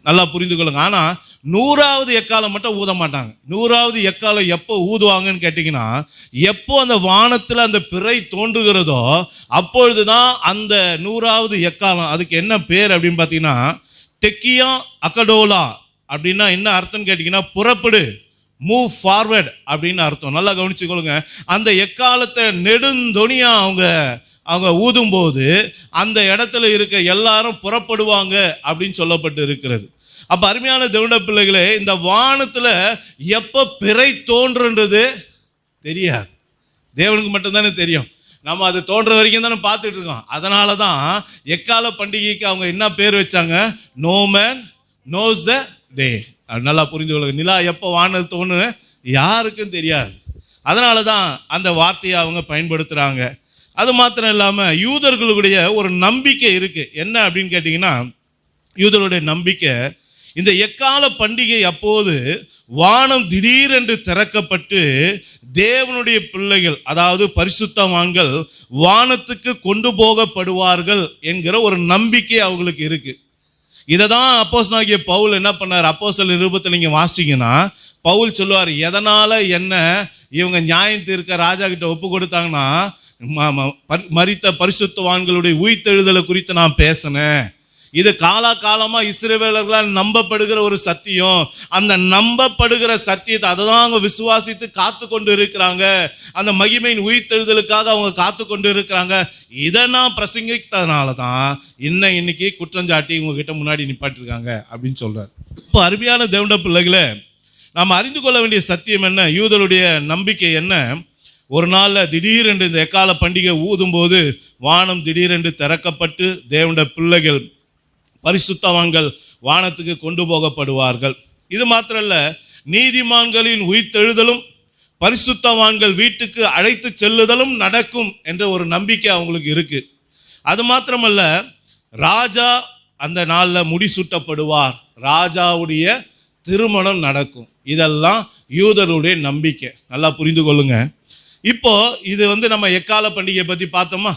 நல்லா புரிந்து கொள்ளுங்க. ஆனால் 100வது எக்காலம் மட்டும் ஊத மாட்டாங்க. 100வது எக்காலம் எப்போ ஊதுவாங்கன்னு கேட்டிங்கன்னா, எப்போ அந்த வானத்தில் அந்த பிறை தோன்றுகிறதோ அப்பொழுது தான் அந்த 100வது எக்காலம். அதுக்கு என்ன பேர் அப்படின்னு பார்த்தீங்கன்னா, டெக்கியா அகடோலா. அப்படின்னா என்ன அர்த்தம்னு கேட்டிங்கன்னா, புறப்படு, மூவ் ஃபார்வர்ட் அப்படின்னு அர்த்தம். நல்லா கவனிச்சுக்கொள்ளுங்க. அந்த எக்காலத்தை நெடுந்தொனியாக அவங்க ஊதும்போது அந்த இடத்துல இருக்க எல்லாரும் புறப்படுவாங்க அப்படின்னு சொல்லப்பட்டு இருக்கிறது. அப்போ அருமையான தேவனுடைய பிள்ளைகளே, இந்த வானத்தில் எப்போ பிறை தோன்றுன்றது தெரியாது, தேவனுக்கு மட்டும்தானே தெரியும். நம்ம அது தோன்ற வரைக்கும் தானே பார்த்துட்டு இருக்கோம். அதனால தான் எக்கால பண்டிகைக்கு அவங்க என்ன பேர் வச்சாங்க? நோ மேன் நோஸ் த டே. நல்லா புரிந்து கொள்ளுங்க. நிலா எப்போ வானல் தோணுன்னு யாருக்கும் தெரியாது. அதனால தான் அந்த வார்த்தையை அவங்க பயன்படுத்துகிறாங்க. அது மாத்திரம் இல்லாமல் யூதர்களுடைய ஒரு நம்பிக்கை இருக்குது. என்ன அப்படின்னு கேட்டிங்கன்னா, யூதர்களுடைய நம்பிக்கை, இந்த எக்கால பண்டிகை அப்போது வானம் திடீரென்று திறக்கப்பட்டு தேவனுடைய பிள்ளைகள், அதாவது பரிசுத்தவான்கள் வானத்துக்கு கொண்டு போகப்படுவார்கள் என்கிற ஒரு நம்பிக்கை அவங்களுக்கு இருக்கு. இதை தான் அப்போஸ்தலனாகிய பவுல் என்ன பண்ணார்? அப்போஸ்தலர் நிருபத்தில் நீங்கள் வாசிங்கன்னா பவுல் சொல்லுவார், எதனால் என்ன இவங்க நியாயம் தீர்க்க ராஜா கிட்ட ஒப்பு கொடுத்தாங்கன்னா, மரித்த பரிசுத்தவான்களுடைய உயிர்த்தெழுதலை குறித்து நான் பேசினேன். இது காலகாலமாக இஸ்ரவேலர்களால் நம்பப்படுகிற ஒரு சத்தியம். அந்த நம்பப்படுகிற சத்தியத்தை அதை தான் அவங்க விசுவாசித்து காத்து கொண்டு இருக்கிறாங்க. அந்த மகிமையின் உயிர்த்தெழுதலுக்காக அவங்க காத்து கொண்டு இருக்கிறாங்க. இதை நான் பிரசங்கித்ததுனால தான் இன்னைக்கு குற்றஞ்சாட்டி உங்ககிட்ட முன்னாடி நிப்பாட்டிருக்காங்க அப்படின்னு சொல்றாரு. இப்போ அருமையான தேவனுடைய பிள்ளைகளே, நாம் அறிந்து கொள்ள வேண்டிய சத்தியம் என்ன? யூதருடைய நம்பிக்கை என்ன? ஒரு நாளில் திடீரென்று இந்த எக்கால பண்டிகை ஊதும்போது வானம் திடீரென்று திறக்கப்பட்டு தேவனுடைய பிள்ளைகள் பரிசுத்தவான்கள் வானத்துக்கு கொண்டு போகப்படுவார்கள். இது மாத்திரல்ல, நீதிமான்களின் உயிர்த்தெழுதலும் பரிசுத்தவான்கள் வீட்டுக்கு அழைத்து செல்லுதலும் நடக்கும் என்ற ஒரு நம்பிக்கை அவங்களுக்கு இருக்கு. அது மாத்திரமல்ல, ராஜா அந்த நாளில் முடிசூட்டப்படுவார், ராஜாவுடைய திருமணம் நடக்கும். இதெல்லாம் யூதருடைய நம்பிக்கை. நல்லா புரிந்து கொள்ளுங்க. இப்போ இது நம்ம எக்கால பண்டிகை பற்றி பார்த்தோமா?